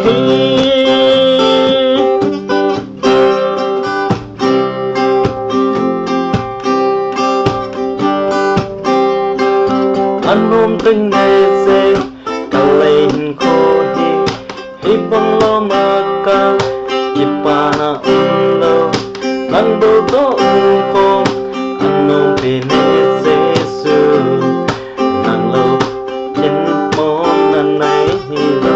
anh ôm từng ngày dễ cao lên khô hi bông lo mà ca ipana lo lang do to ko anh ôm pine Giêsu nang lo nhân món anh ấy lo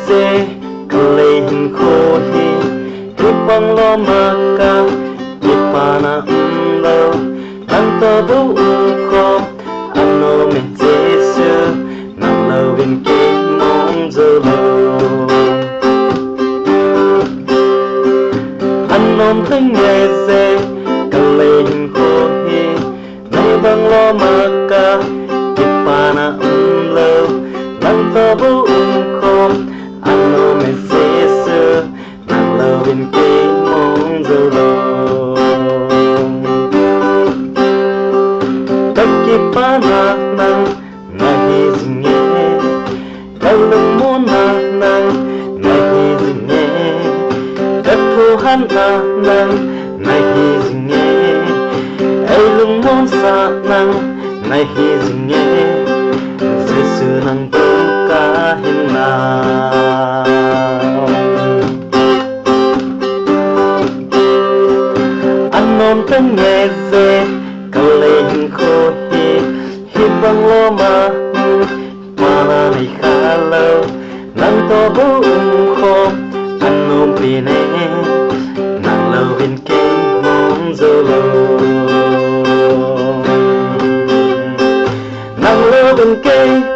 dê kalehin khô hi bang lo maka ipana lo lang to bu ko ano me Giêsu nang lo vin ke mong zo lo anom thing nghe dê kalehin khô hi bang lo maka ipana lo lang to bu ko ano me Giêsu nang lo vin ke mong zo lo takipana nang nahizinge kalung mo nang nahizinge katuhan nang nahizinge ay lumon sa nang nahizinge Giêsu nang kahin na anon tang nghe dê cao lên khô hi bang lo mà này khá lâu nang to bu khô anon pine nang lâu vin ke mong zo lo nang lâu vin ke